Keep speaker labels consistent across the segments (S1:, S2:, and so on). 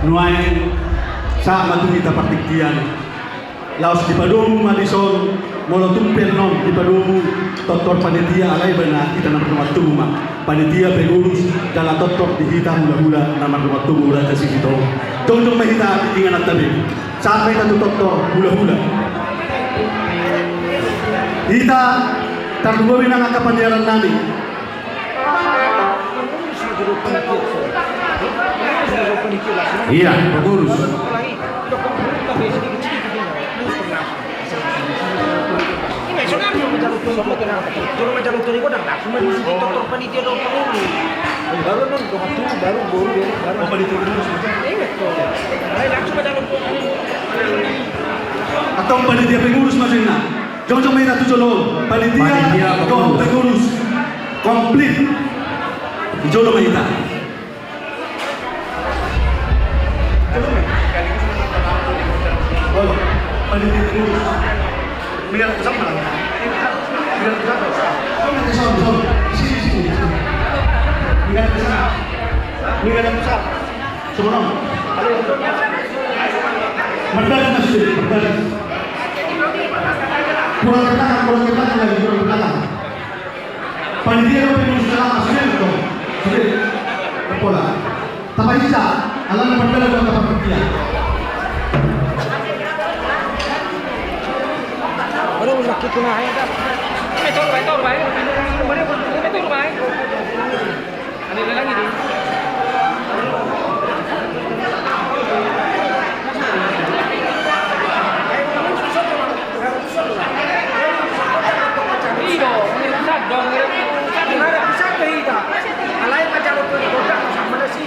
S1: Nuain sa matu kita partiktian. Laos di padomu Madison molo tumpen nom di padomu totor panitia alai bana kita nama rumah tuma panitia pengurus dalam totor di kita hula-hula nama rumah tuma raja sito. Tong mahita ingan tabi. Saat kita totor hula-hula. Kita terdua binang kapanjaran nami. Iya, pengurus. Atau panitia pengurus maksudnya? Jangan main satu jolong. Panitia pengurus komplit. Jolong kita. Oh, panitia pengurus. Biar sama lah. Biar sama. Sini. Biar sama. Biar pusat. Sebelum. Berdagang masih berdagang. Kurang belakang lagi, kurang belakang. Panitia pengurus dalam asli itu. Sudah. Pola. Tapi bisa. Alam berdagang dengan panitia.
S2: Baru sakit kena ayat dah. Itu baik. Itu baik. Ada lagi di. Iyo, menyesak dong. Ada bisa kita. Alai macam itu kotak sama nasi.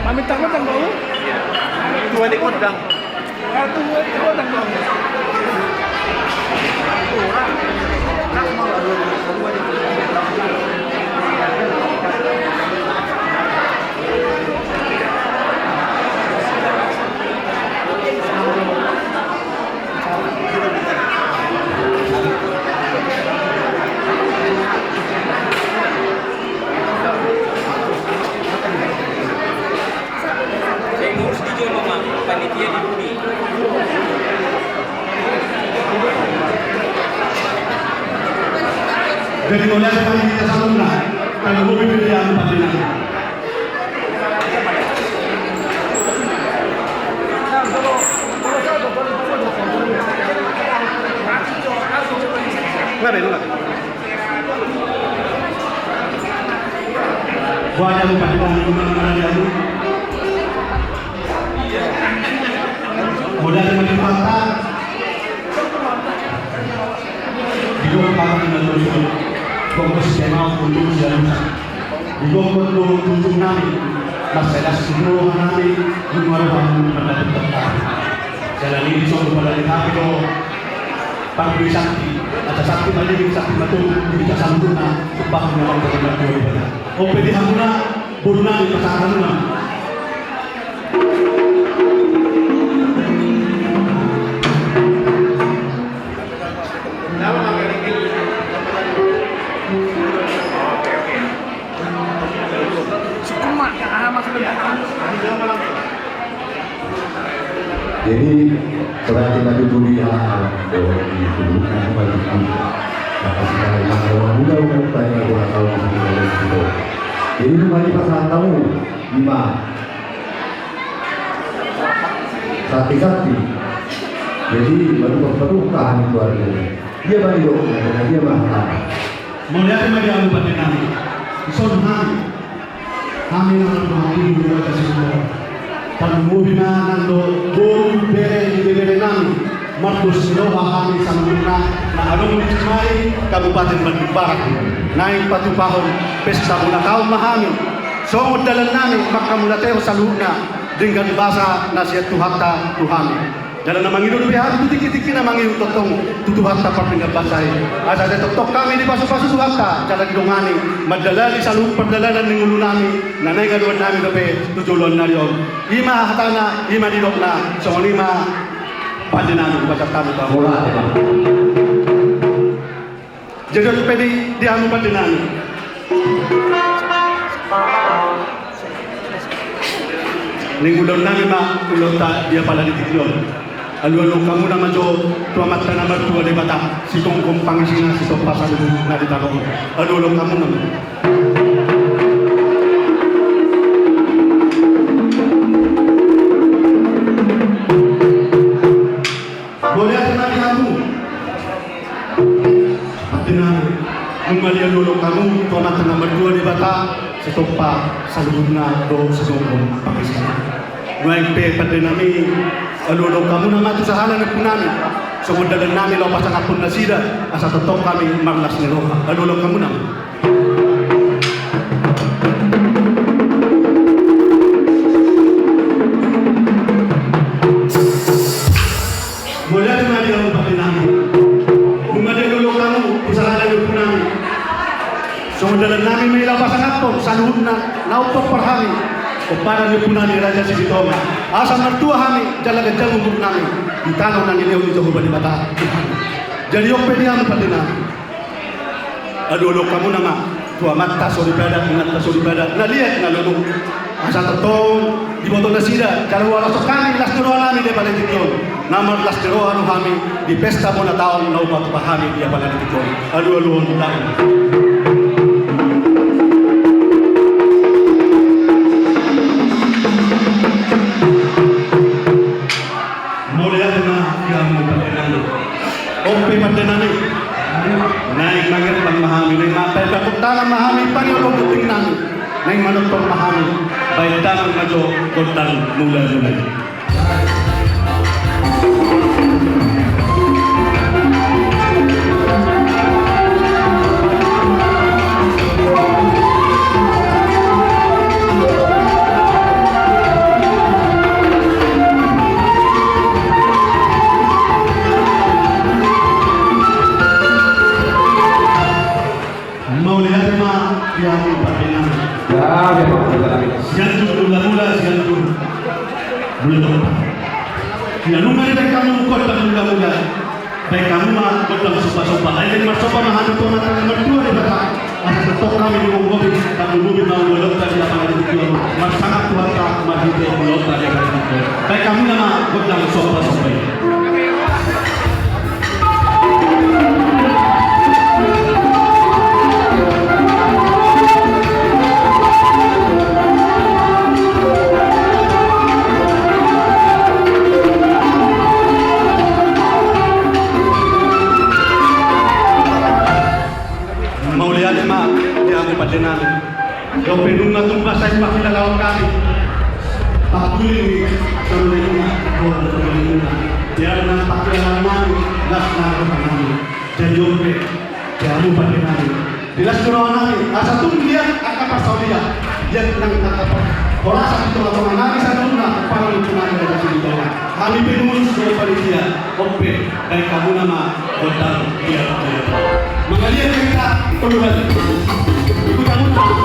S2: Amit-amit ang bau.
S1: Tuwa di kodang.
S2: Tuwa ang bau.
S3: Panitia di Budi.
S1: Jadi mulai sekali kita sambunglah kalau mau pilih yang paling Nggak. Gua ada lupa di mana dia itu. Modal menyempatkan hidup kami dengan terus fokus tema untuk jalan hidup perlu tujuh nami masalah seluruh nami lumar bangun pada tetap jalan ini soal pada kita itu panggung sakti ada sakti balik sakti batu kita sambungna sebab memang benar benar open di hamuna buruna di pasangan
S4: Jadi berarti Nabi Budi alam di tubuhnya bagi kita. Maka sekarang orang muda bukan tanya orang tahu itu. Jadi kembali pasangan tamu lima sakti. Jadi baru tahan keluarga. Dia balik dong, karena dia mahal.
S1: Melihat media lupa dengan ison kami naman mga mga kasi mo. Pag-movie na nando, buong bere namin, Marcos Sinoha kami sa mga na anong may Kabupaten Bandibarak. Naing patupahon, pesta mula kaong mahami. So, ang dalan namin, makamulateo sa luna, dengan basa na siya tuhata tuhami. Dalam na Manginun biar itu dikit-dikit na Manginun totong tutuhata pa dengan basa. Asa sa totok kami di pasu-pasu tuhata, jalan dongani, madalali sa lupang perdalanan ng ulo namin, nanay galuan namin gabi, tutulon na yun. Ima hatana, ima dinok na, so lima pandi namin, basak kami pa.
S4: Mula, di ba?
S1: Jadi pwede di amo pandi namin. Ningulon namin ulon ta dia pala ditikyon. Alu-alu kamu nama jo tuamat na nomor 2 di bata si kongkong pangisina si topa sa na ditakon. Alu-alu kamu nama. Boleh ada kamu. Atina mengali alu-alu kamu tuamat na nomor 2 di bata si topa sa na do si kongkong pangisina. Nuay pe pada nami alulong kamu na matusahalan ng punami. So dalan namin lapas ang apon na sida asa totoo kami marlas ni Roha. Alulong kamu na. Mula na namin ang pati namin. Bumali alulong kamu usahalan ng punami. So dalan namin may lapas ang apon sa luhod na naupok parhami. Kepada punani Raja Sibitonga. Asa mertua kami jalan gajang untuk kami di tanah nang ileu di Jogo Bani Bata. Jadi yok pediam patina. Aduh lo kamu nama tua mata sori pada ingat sori pada. Na lihat na lo asa tetong di botol nasida kalau wala so kami las dero alami de balik tikon. Nama las dero anu kami di pesta bona taon na upat pahami dia balik tikon. Aduh lo ndang. Ope padenani, naik mangir pemahami, naik mata takut tanam mahami, panggil keting nani, naik manut pemahami, baik tanam majo kotan mulai. Na nunga rin kamu kota mula-mula. Baik kamu mah kota sopa-sopa. Ay kan sopa mahal to na nomor 2 di bata. Asa tetok kami di mobil, kamu mobil mau bolot tadi apa di itu. Mas sangat kuat tak maju di bolot tadi kan itu. Baik kamu nama kota sopa-sopa. Kau penungga tumpah saya pakai lawan kami. Tak boleh terlena kau terlena. Dia nak pakai lawan kami, nak kami. Jadi ompe, kamu pakai kami. Jelas kerawan kami. Asal tu dia akan pasal dia. Dia tenang kata orang sakit orang kami sana pun para lingkungan dari sini bawah. Kami penunggu sebagai panitia. Ompe, baik kamu nama kota dia. Mengalir kita perlu lagi. Ibu kamu tahu.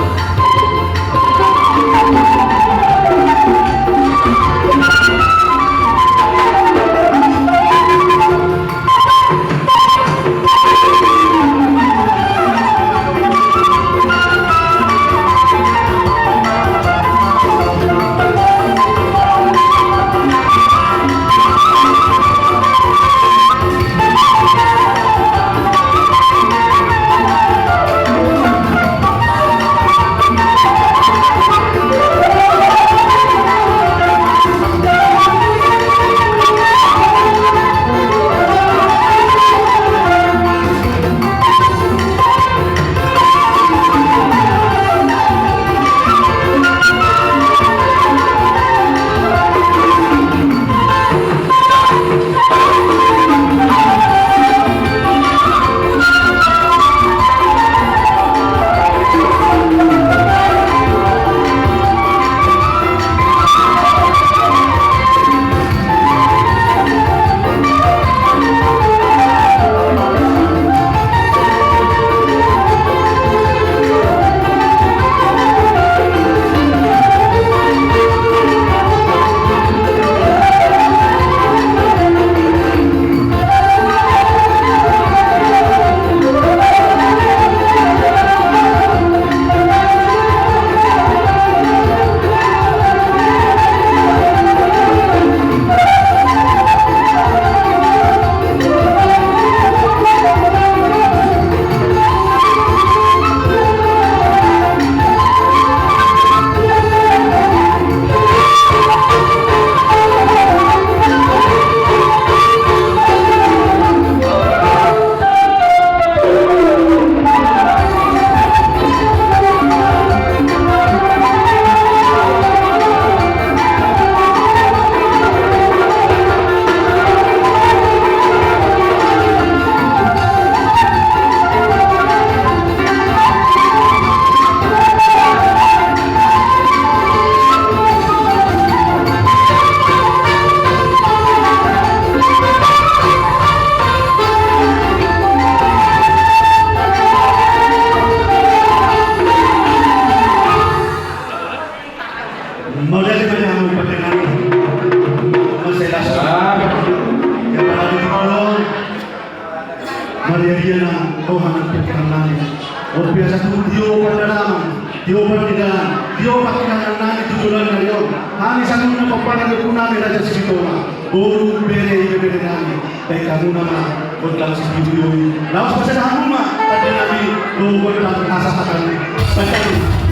S1: biasa tu Dio Pandaraman, Dio Pandidan, Dio Pakinan nani tujuan ngayon. Hani sa nung napapanan ko namin na sa Sitoma. Buru bere nami. Kay kamu nama lang si Dio. Lawas pa sa namun ma. Pati nabi doon lang asa sa kanya. Pagkali.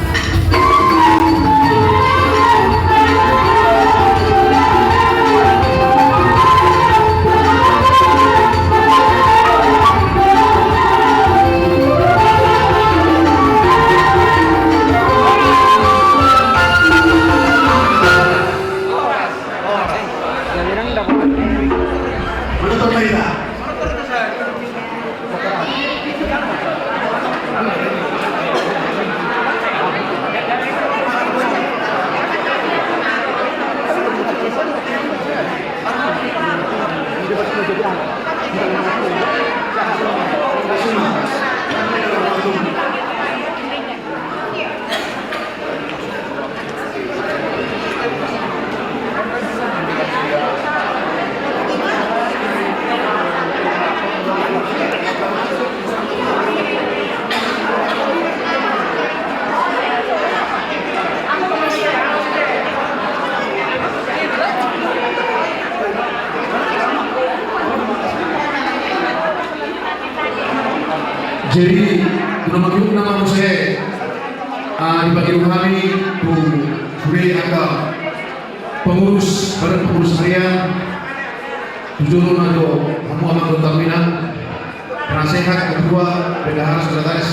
S5: Jadi, tunamagyung nama mo saya di bagian kami bu Budi Angga pengurus badan pengurus harian tujuan nado kamu amat bertampilan penasehat kedua bendahara sekretaris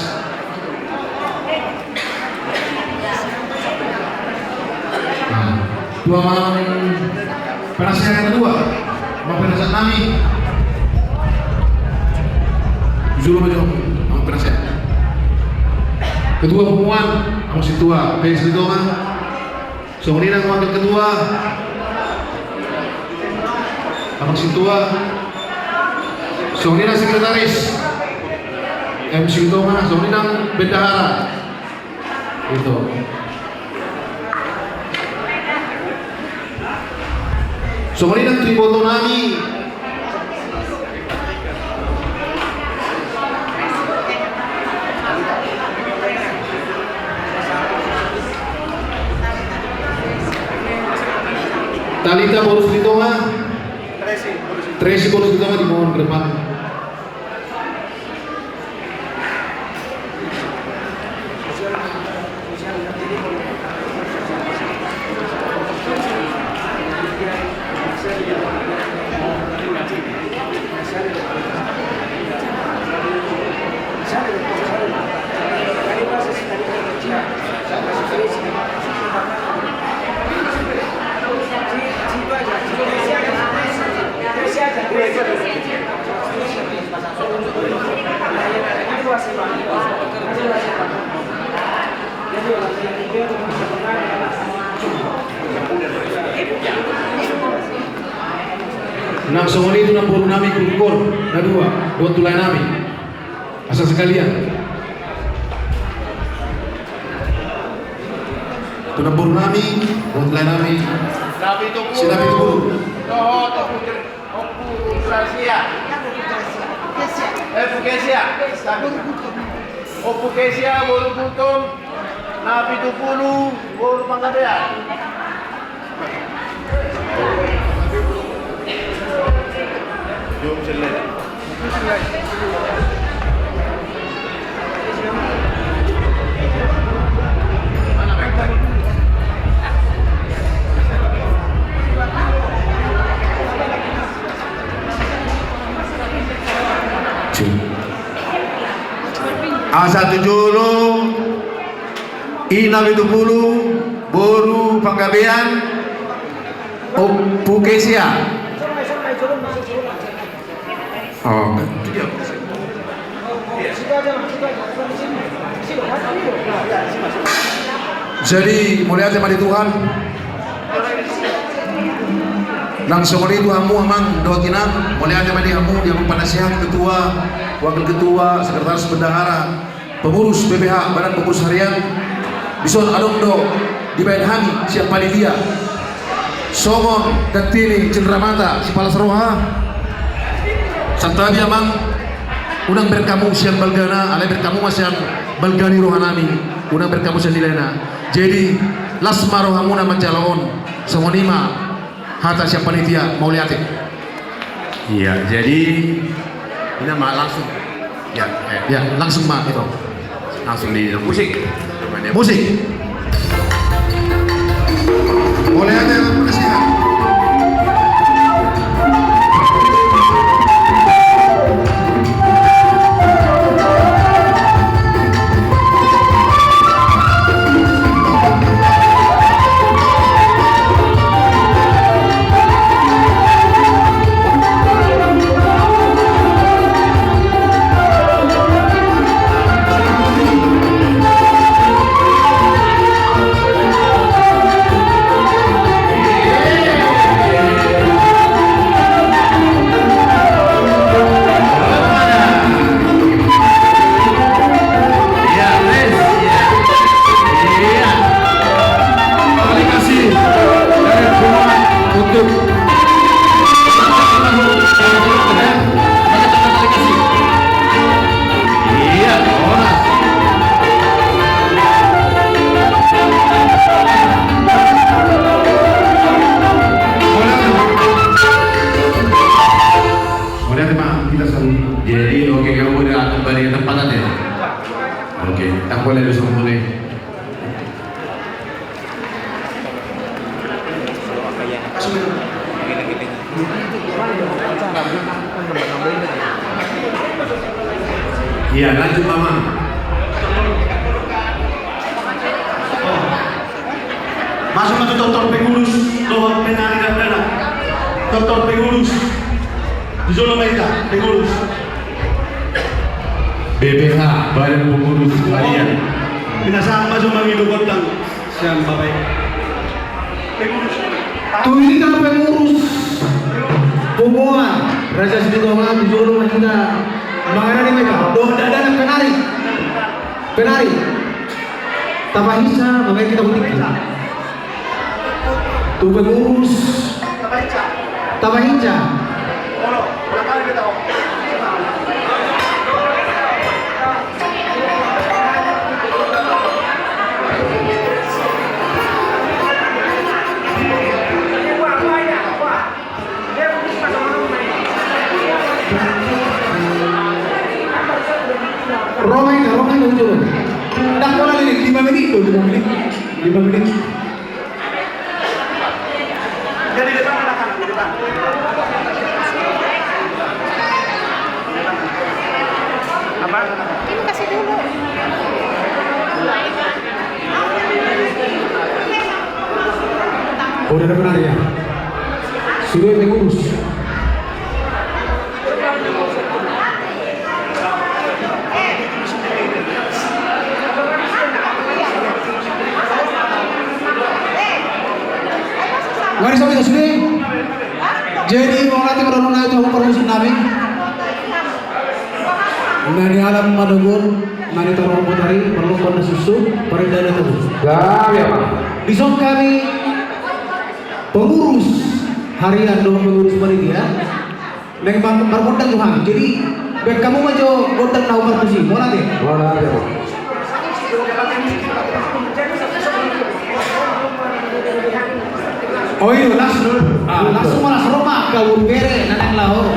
S5: dua malam penasehat kedua mau penasehat kami tujuan nado penasehat kedua pengumuman kamu situa kayak situ kan soalnya wakil kedua kamu situa soalnya sekretaris MC itu mana soalnya bendahara itu soalnya triboto nami Talita Borus Litonga, Tracy Borus Litonga dimohon ke depan. Nah, semua itu nampur nami kumpul, na dua, buat tulai nami, asal sekalian. Itu nampur nami, buat tulai nami. Sinabi itu buru.
S6: Pukesia, Bolu Buton, Nabi Tupulu, Bolu Panggabean. Jom selesai. Asa Tujulu, Ina Bitupulu, Boru Panggabean, Pukesia. Oh,
S5: jadi mulia sama di Tuhan. Langsung itu hamu amang doa kinam, mulia sama di hamu dia penasihat ketua, wakil ketua, sekretaris bendahara, pengurus BPH Badan Pengurus Harian, bison adong do di bayan hami siap panitia, Somon Ketili Cendramata Sipala Seroha, Santabi amang unang berkamu siang balgana, alay berkamu siang balgani rohanami, unang berkamu siang dilena. Jadi lasma rohamuna majalaon, semonima hata siapa panitia mau lihat.
S4: Iya, jadi ini mah langsung.
S5: Ya langsung mah itu.
S4: Langsung di musik.
S5: Musik. Boleh ada yang menyaksikan.
S4: Jadi oke, kamu udah kembali ke tempatan ya? Oke, tak boleh langsung mulai. Iya, lanjut Mama.
S1: Masuk ke dokter pengurus, loh penari dan pena. Dokter pengurus, di zona mereka pengurus.
S4: BPH, Badan Pengurus Harian.
S1: Pinasama sa mga ilugotang siyang babay. Pengurus.
S6: Tuwili ka pengurus. Pumuan. Raja Sidonga di Jolo Mahina. Mangana ni mereka. Doh dada na penari. Penari. Tabahisa, mamaya kita butik. Tu pengurus. Tabahisa. Romai dulu. Dah bola ini 5 menit tuh, 5 menit. 5 menit.
S1: Jadi depan belakang, di depan. Apa?
S7: Ini kasih dulu.
S5: Oh, udah benar ya. Sudah pengurus. Mari sampai sudah. Jadi mau nanti kalau naik tahu permusim nabi. Nani alam madubur, nani tahu putari perlu pada susu, perindana terus. Ya Pak. Di zon kami pengurus harian dong pengurus panitia. Neng berkondang Tuhan. Jadi baik kamu maju kondang tahu permusim. Mau nanti? Mau nanti. Oh iya, langsung malah serumah kau bere nanang lahor.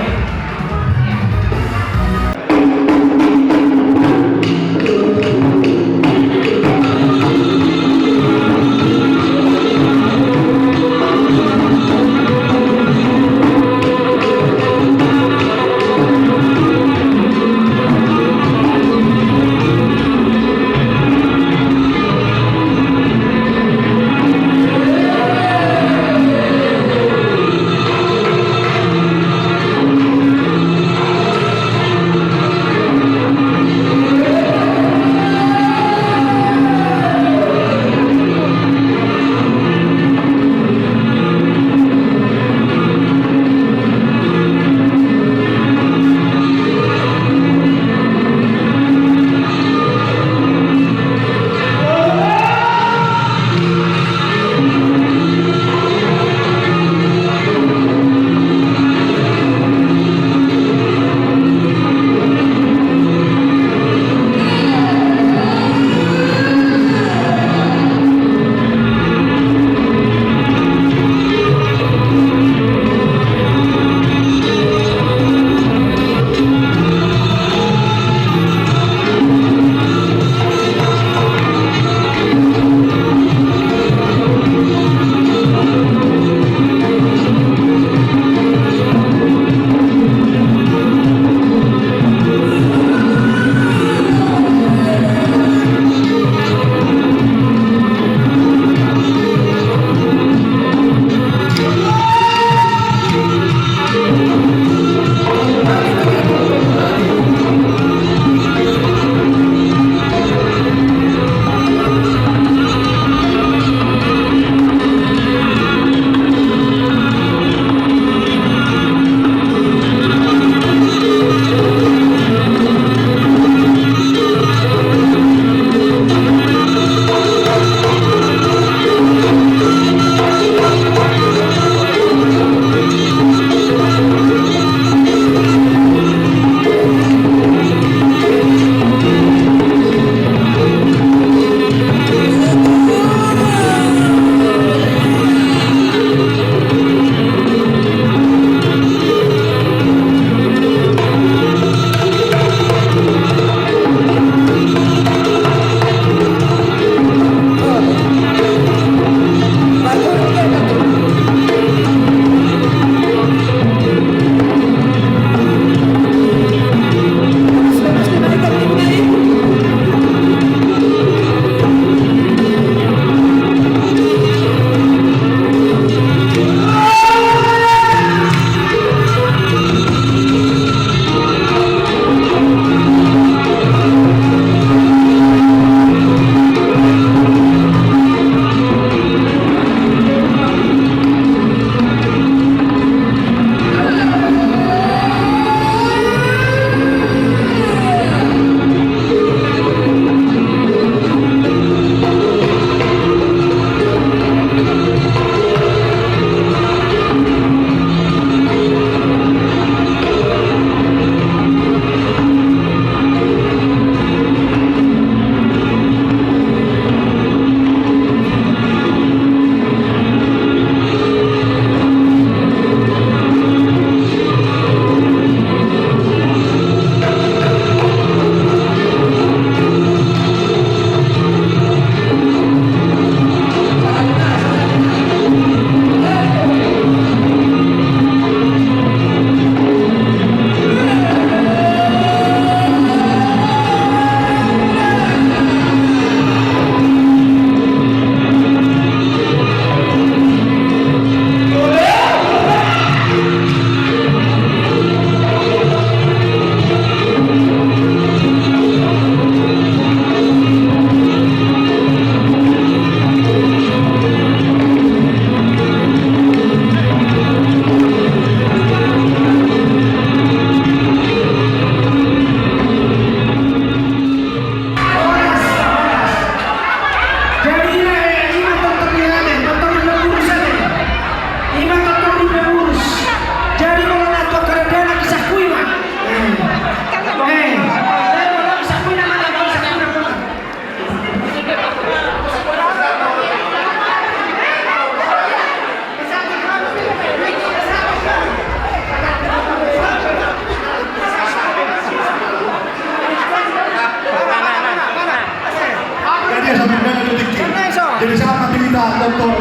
S1: kita Dr.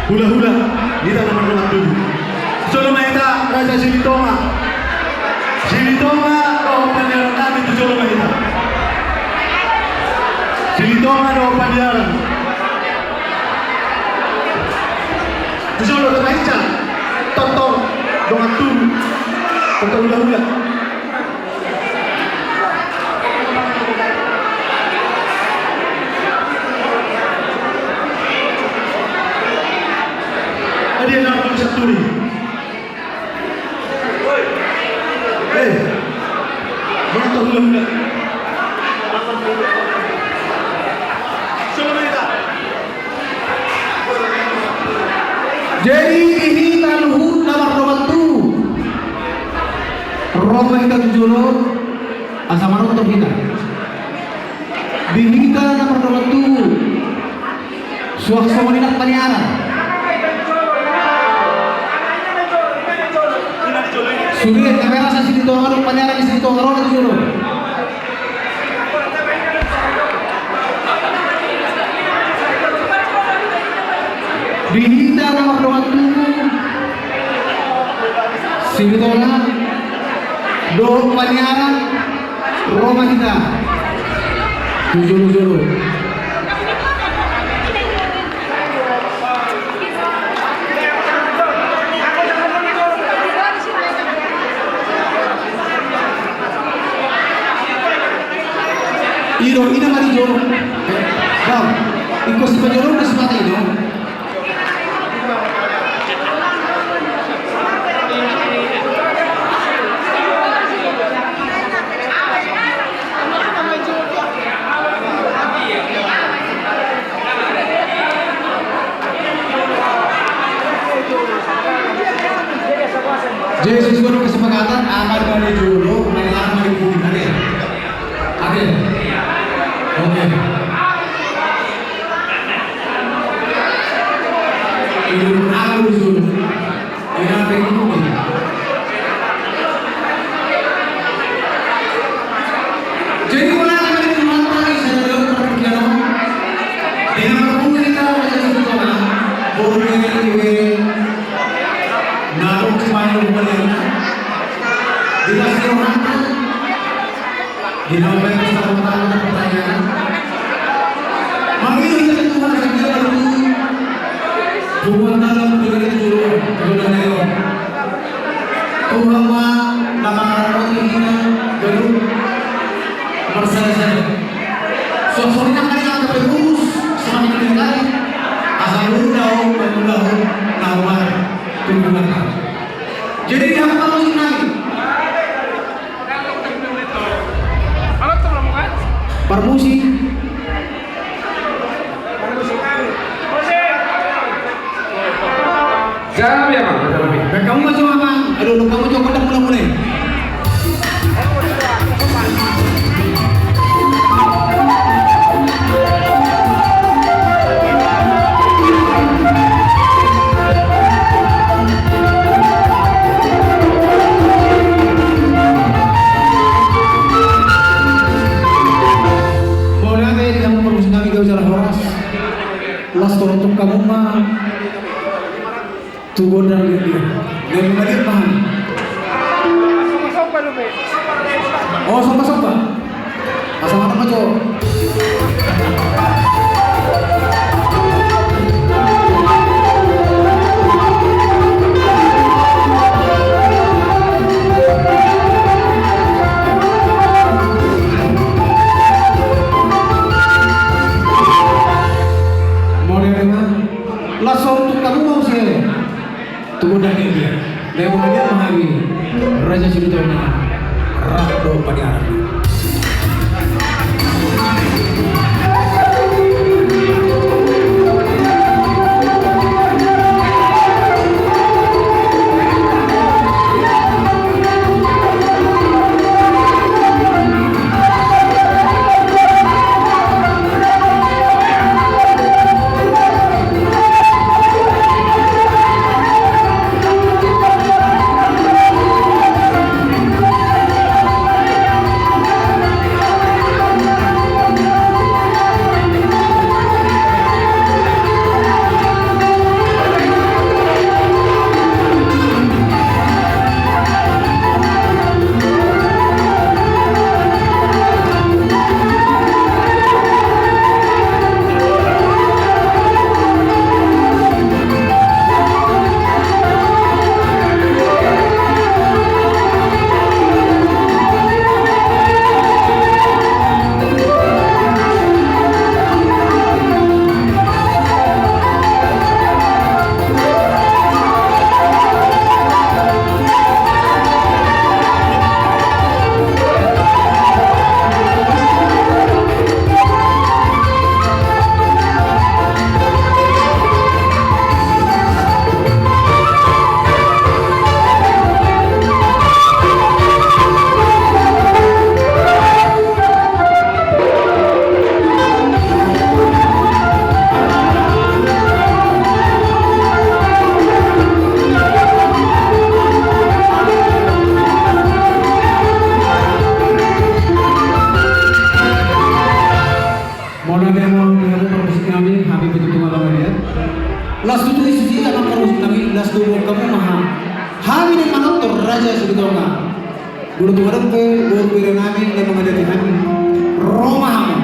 S1: Hula-hula kita nomor 27. Jolo Mahita Raja Silitonga. Silitonga roh panjaran kami itu Jolo Mahita. Silitonga roh panjaran. Jolo Mahita Tonton dengan turu Tonton Hula-hula. Dia nak tulis satu ni. Mana tahu hula-hula.
S6: Jadi ini Luhut nomor 27. Roba kita tujuh asama untuk kita. Bihita nomor 27. Suasana ini nak paniaran. Sudah kamera sa sini tuh orang panyaran di sini tuh orang itu dulu. Bihita nomor 27. Sini tuh orang do panyaran Roma kita. Tujuh. Ino mari joro. Bang, ikut si pajoro na semata ino. Jadi sesuatu kesepakatan amal dari joro, amal dari bumi ada. Oke. Ini aku dulu. Ini apa ini? Jadi mana kali teman tadi saya dalam perpikiran dengan kamu kita macam itu kan? Boleh ini naruh semuanya bukannya. Dikasih orang dinamai kita pertanyaan. Mari kita Tuhan segera dulu. Tuhan dalam dengan itu dulu. Tuhan ayo. Tuhan nama orang kita dulu. Bersama. Soalnya kan yang terus semakin tinggi. Asal tahu nama Tuhan. Jadi jangan terus naik. Permusi.
S2: Jangan ya bang.
S6: Kamu macam apa? Aduh, kamu coba dah mulai. Las untuk kamu mah tunggu dan lihat dan lagi paham. Oh sopa asal apa cowok? Langsung untuk kamu mau saya tunggu dan dia lewat dia menghari Raja Silitonga Rado Padiaran. Las tutu isi ama karus kami las dua kamu maha. Hami ni manotor raja segitonga. Dulu tu orang pe baru berenami dan mengadati kami. Roma ham.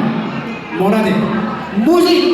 S6: Mola deh. Musik.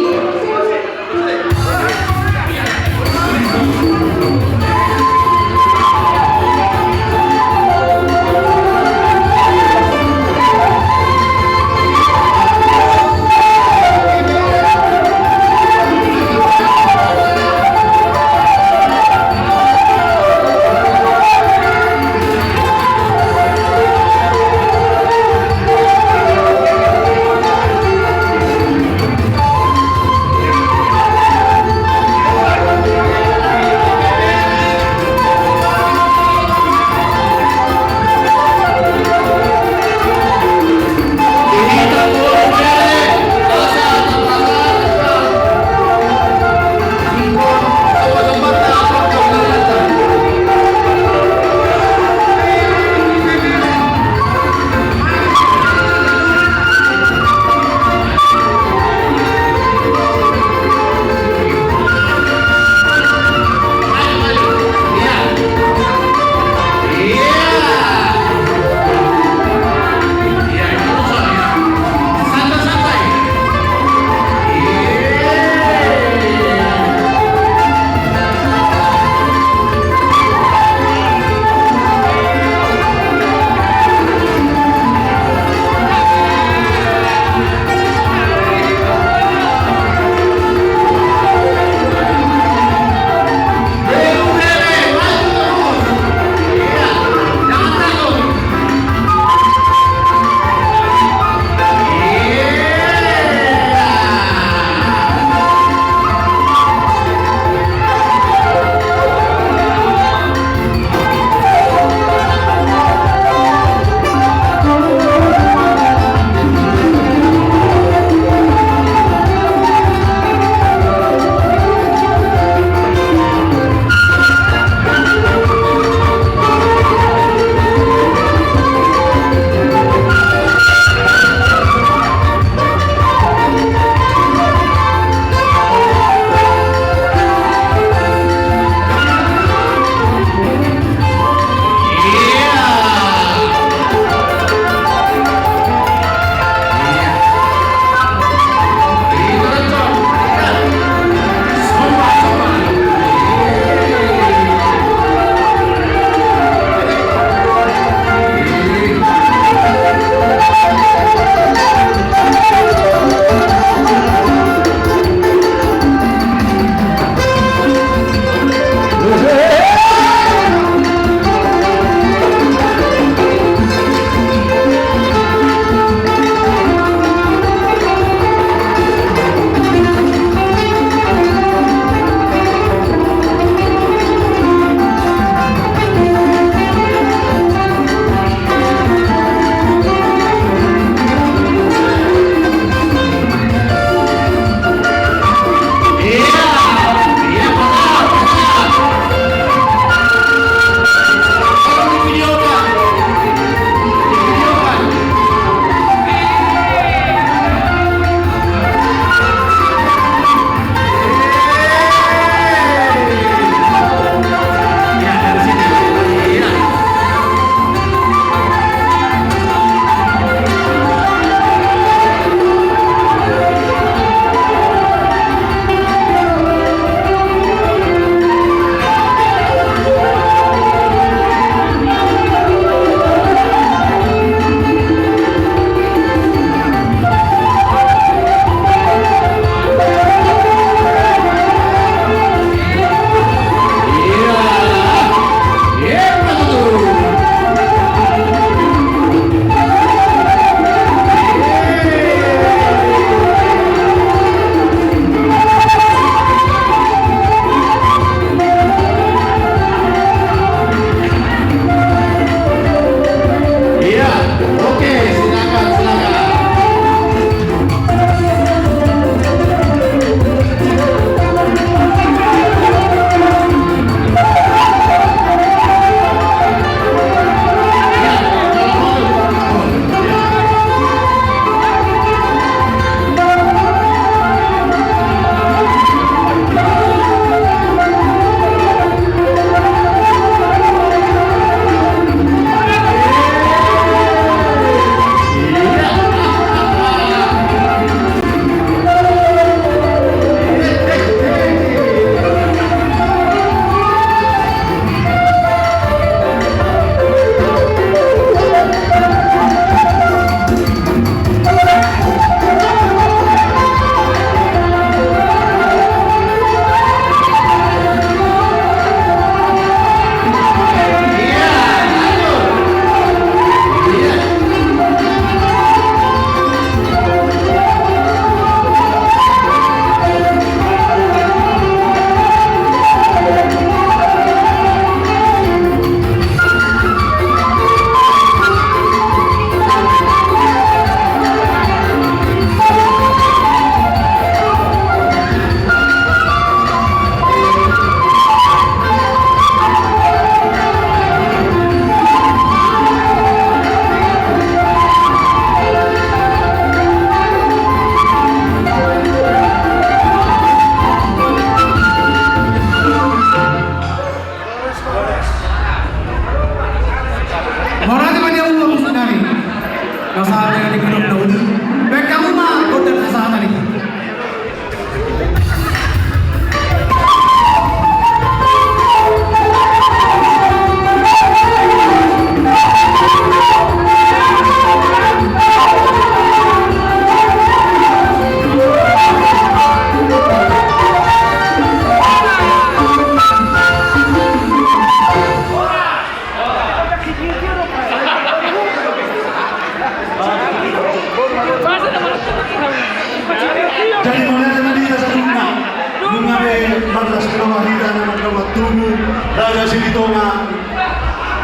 S1: Raja Silitonga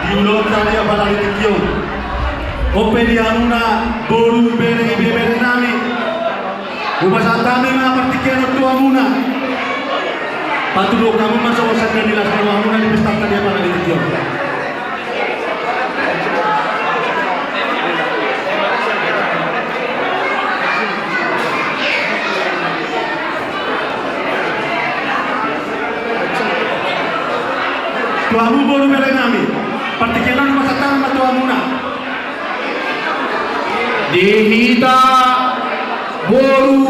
S1: diulon tadi apa lagi tikio. Ope di anuna boru bere nami. Umasa tami ma partikian tua muna. Patulo kamu masuk wasan dan dilas tua muna di pesta tadi apa lagi tikio. Tuamu boru bere nami. Partikian umasa tami ma tua muna.
S6: Dihita boru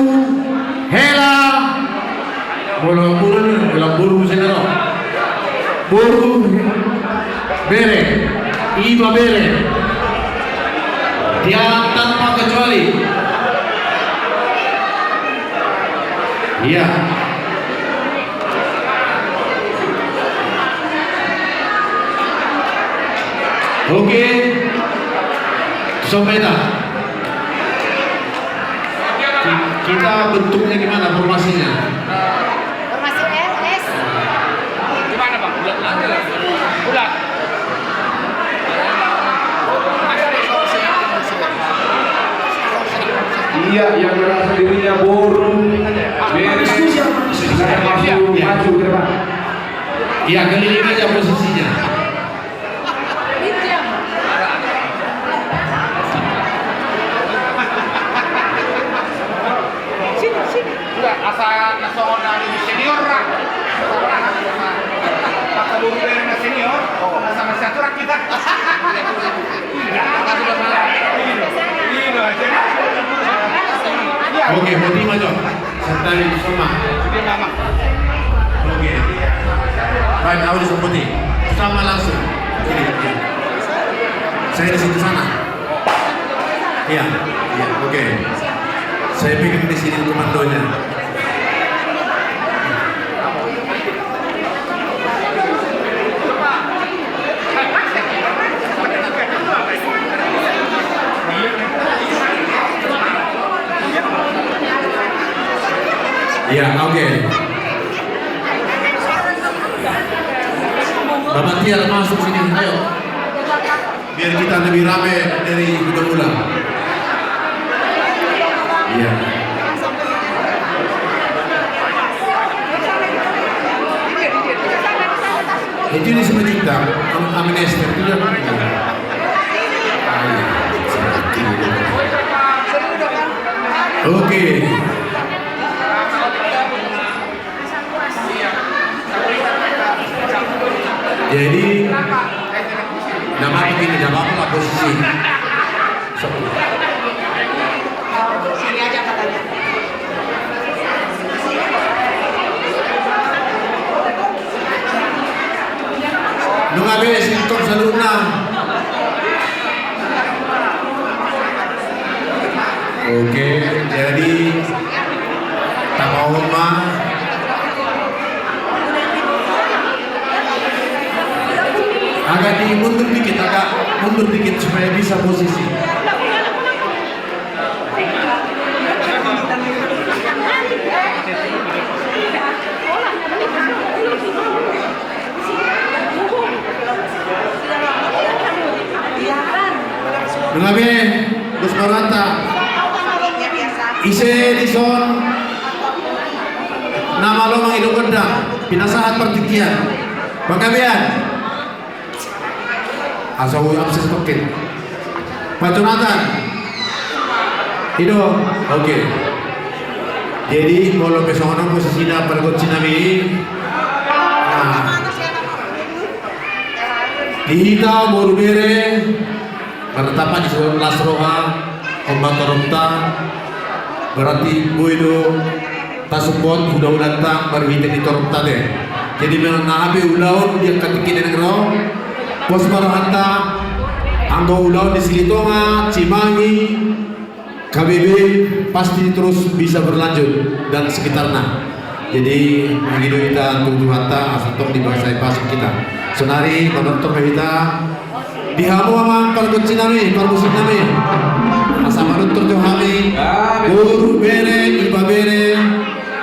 S6: hela boru senero boru bere iba bere dia tanpa kecuali iya oke Sombeta kita bentuknya gimana formasinya?
S7: Formasi LS.
S2: Gimana bang? Bulat aja lah. Bulat.
S8: Iya, yang merasa dirinya boru, beres, saya maju ke depan.
S6: Iya, keliling aja posisinya.
S2: Udah, asal nasoon dari senior lah. Paksa buru dari senior, sama satu rak kita.
S6: Oke, putih maju. Santai sama. Oke. Baik, awal di putih. Sama langsung. Ini. Saya di situ sana. Iya, iya, oke. Saya pikir di sini komandonya. Ya, oke. Bapak Tiar masuk sini, ayo. Biar kita lebih rame dari udah. Iya. Itu di sejuta, amnesti itu ya. Oke. Jadi nama begini, nama apa posisi?
S7: Sini aja katanya.
S6: Nung abe sintom sa luna. Oke, jadi tamawon ma. Agak mundur dikit supaya bisa posisi. Mengabe, Gus Maranta, ise dison, nama lo mang hidup kedang, pinasahat pertikian, bangkabian. Asawu abses tokin. Pak Jonathan. Hidup. Oke. Jadi kalau besok posisinya pergut sinami. Nah. Dihita boru bere. Penetapan di sebelah Lasroha, Ombak Toromta. Berarti buido tasupot udah tang baru di Toromta deh. Jadi memang nabe udah dia ketikin negro. Pos Marahanta, Anggo Ulau di Silitonga, Cimahi, KBB pasti terus bisa berlanjut dan sekitarnya. Jadi begitu kita tunggu hata asal di bahasa pasuk kita. Senari menonton kita dihamu sama pergut sinami, permusim nami. Asa menonton tuh kami, guru bere, iba bere,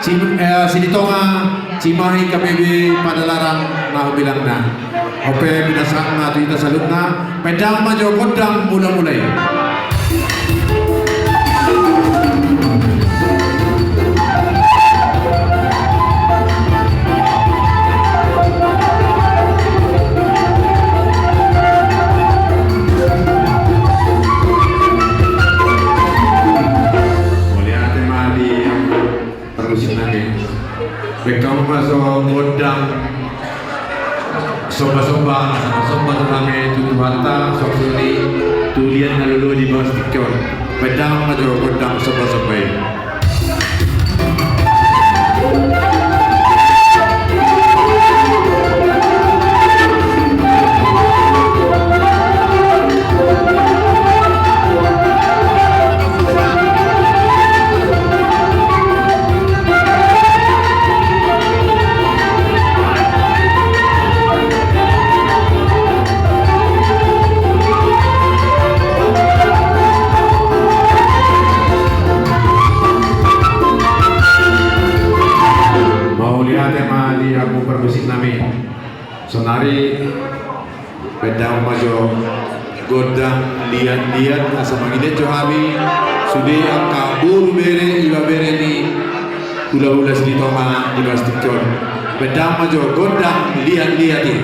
S5: Sinitonga Cimahi KPB Padalarang nah bilang na ope binasak na tuita salut na pedang maju kodang mula-mulai. Bekam masuk modang soba-soba kami tutu harta sokuni tulian lalu di bawah stiker pedang maju kodang soba-soba. Aku permusik nami sonari pedang maju godang lian asa magide johabi sudah kabur bere iba bere ni hula-hula Sinitonga di Bastikon pedang maju godang lian ini.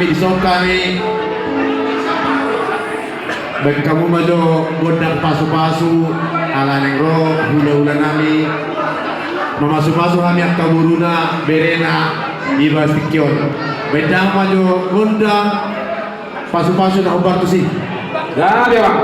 S5: isok kami bagi kamu majo gondang pasu-pasu ala nengro hula-hula nami memasu-masu kami ak kaburuna berena iba stikyon bedang majo gondang pasu-pasu na ubar tu sih.
S8: Dah dia bang.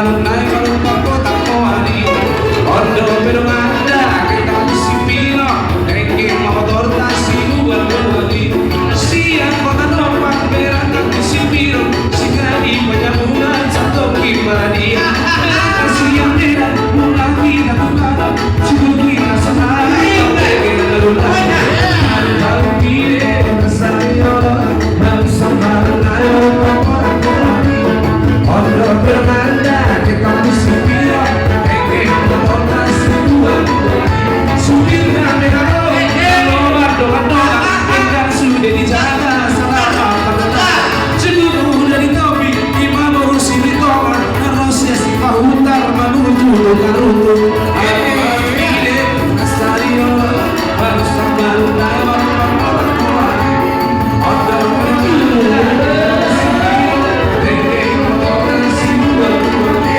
S8: malam naik kalau kota koani ondo bermanda kita disipino engke motor tasi buat-buati siang kota nompak berangkat disipino sikali penyabunan satu kibadia siang tidak mulai kita buka cukup kita senang kita terulangnya kalau kita kesayo bangsa malam ondo bermanda kita disipino engke motor tasi buat-buati supirnya megalo doa-doa engkau sudah dijaga selama petang seluruh dari topi imam urus ini toman harus ya si pahutar menuju Garuto ini asario harus tambah lewat ondo bermanda engke motor tasi buat-buati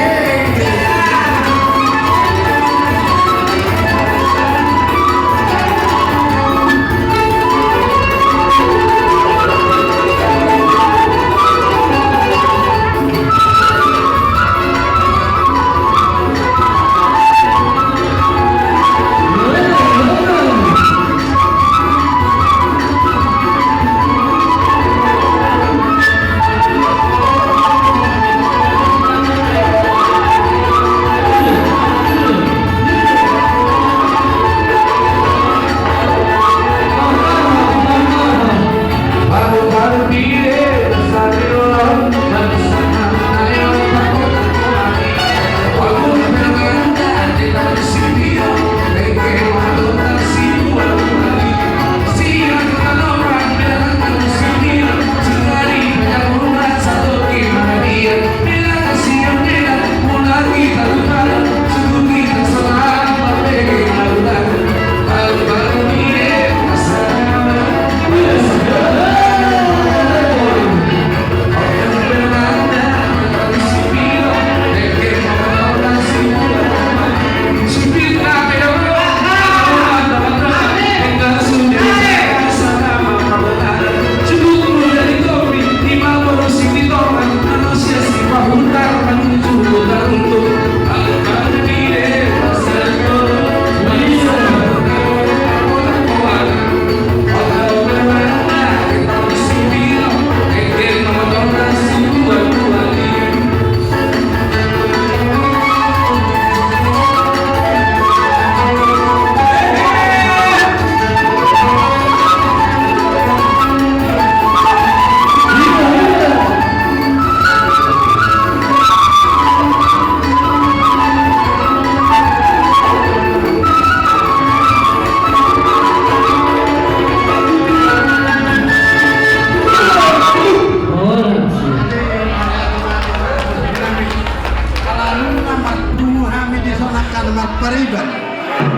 S9: Pariban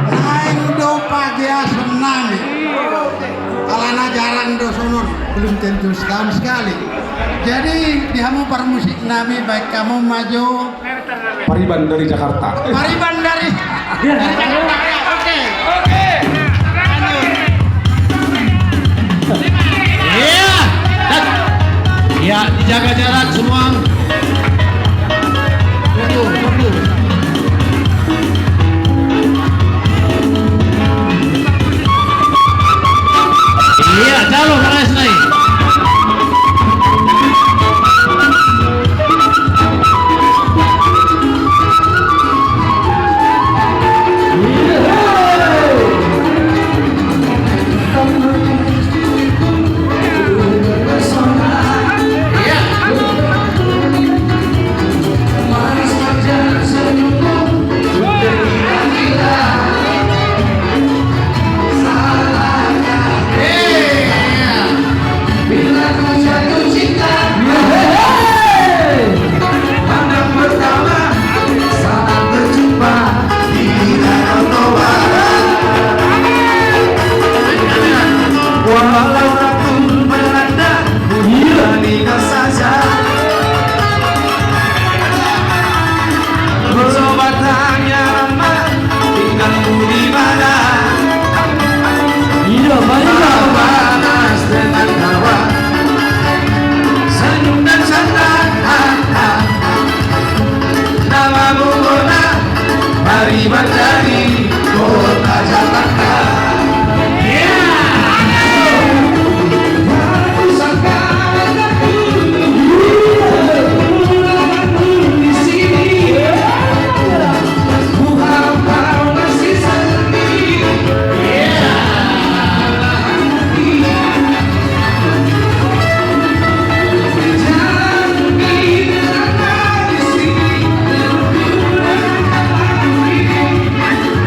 S9: lain do pagi asam nami kalana jarang do sonor belum tentu setahun sekali jadi dihamu para musik nami baik kamu maju
S8: Pariban dari Jakarta
S9: Pariban dari Jakarta oke
S6: Iya. Ya, dijaga jarak semua. Tunggu. Iya, jalo keras nih.
S5: terima dari kota Jakarta. Aku sangka di sini, ku harap kau masih sendiri. Jangan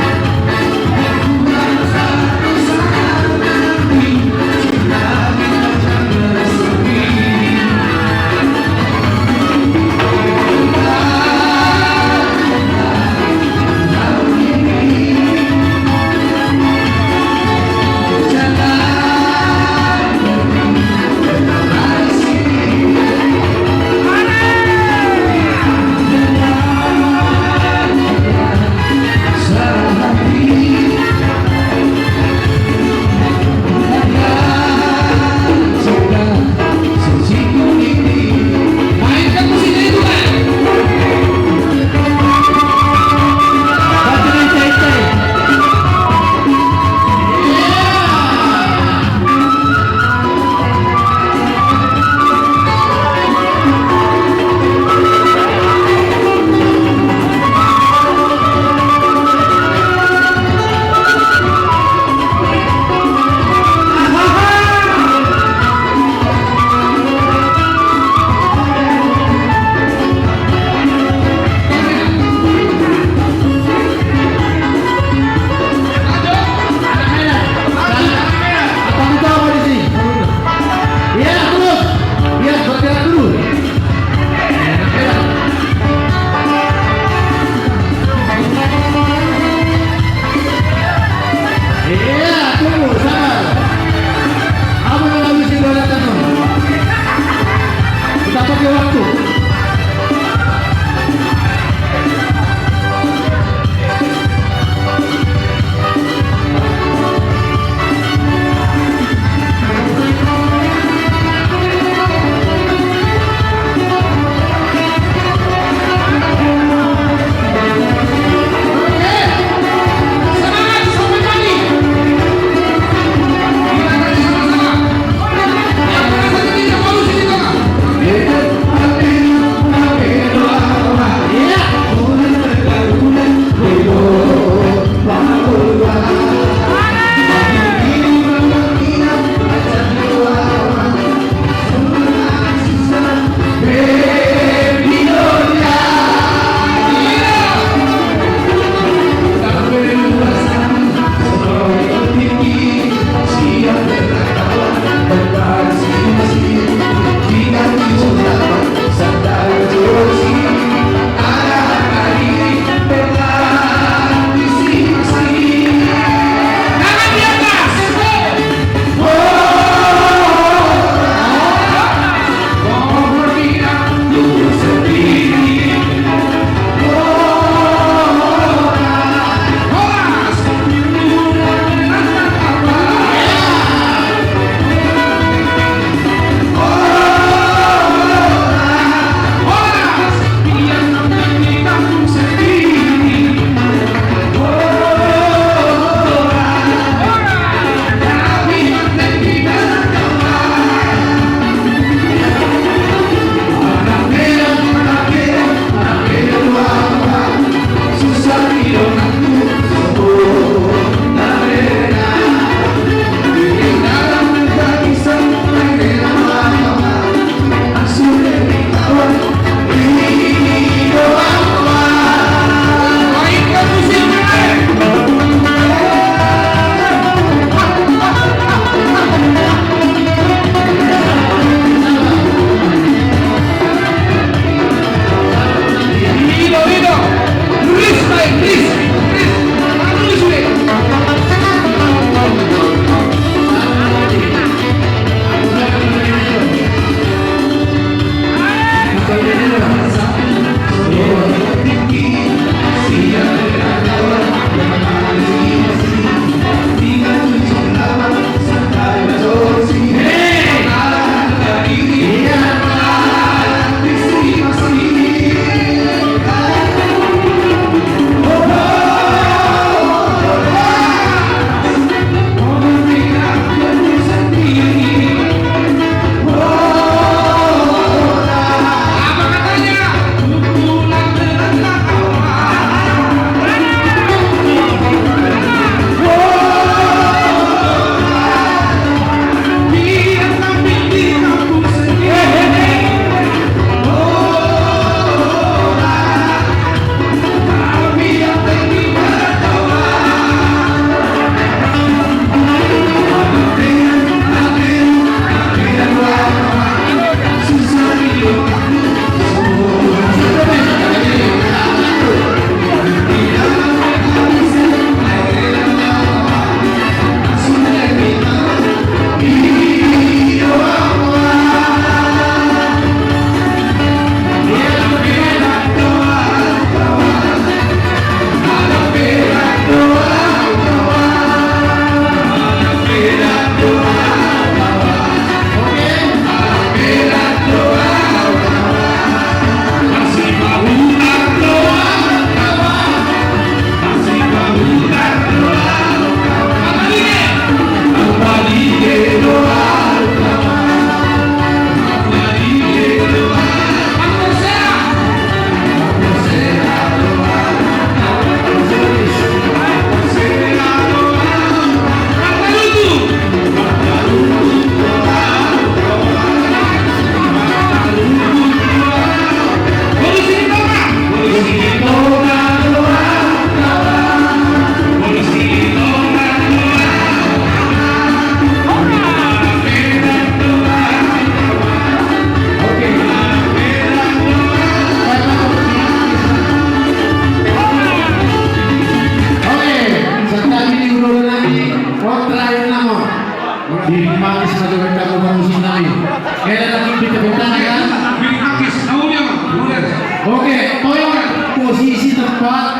S6: toyol posisi tepat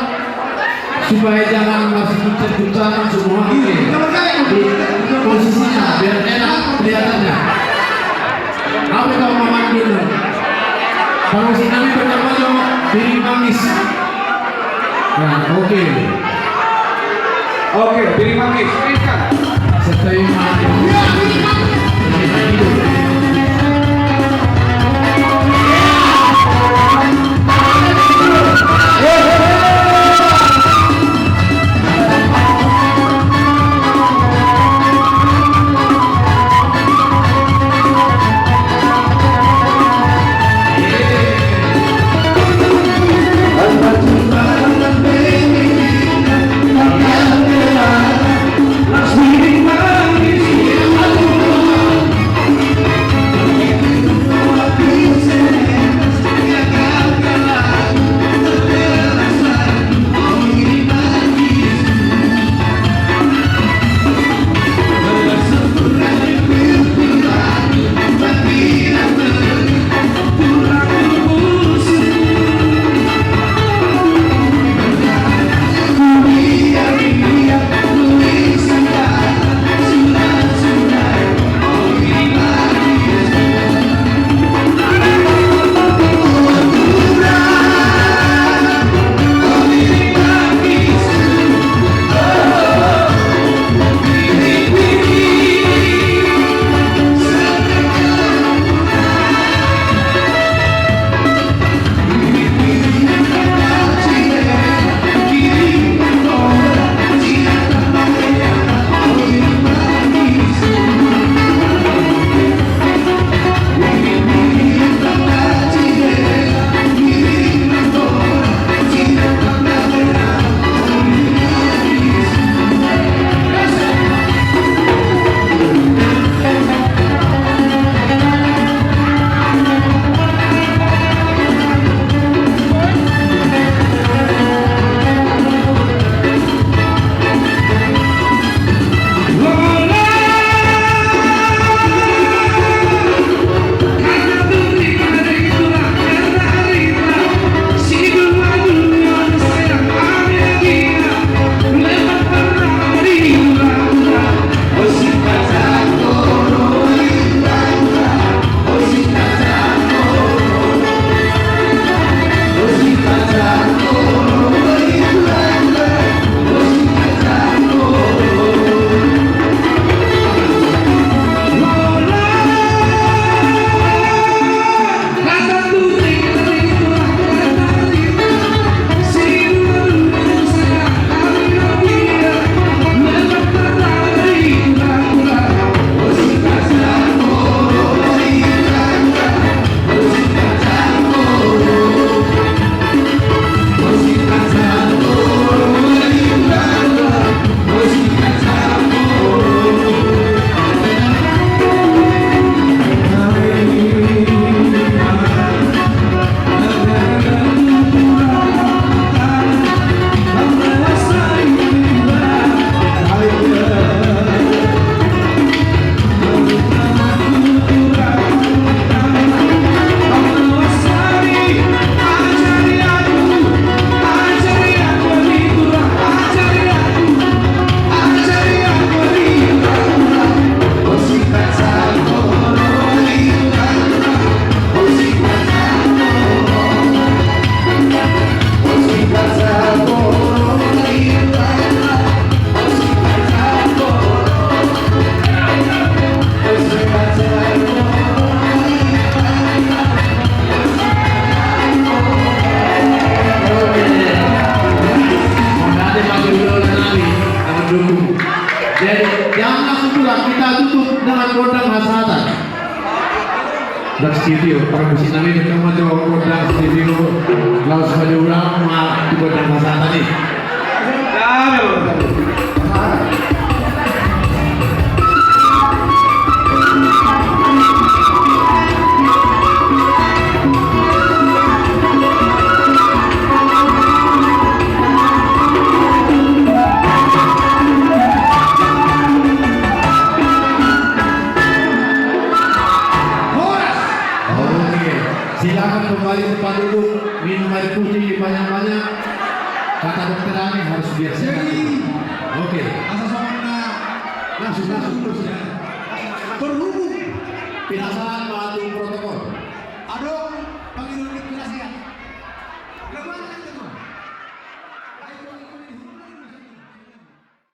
S6: supaya jangan masih kuncang-kuncangan semua. Di posisinya biar enak kelihatannya. Apa kau memanggil? Kalau si Nabi pertama jawab diri manis. Nah, oke.
S8: Oke, diri manggis, teruskan.
S6: Setelah dan studio para musik kami ketemu dengan dan studio lalu sebagai ulama di kota masa tadi. Silakan kembali tempat duduk, minum air
S5: air putih banyak-banyak. Kata dokter Ani harus biar sehat. Oke.
S9: Asal soalnya
S5: Langsung terus ya.
S9: berhubung
S5: Tidak salah batu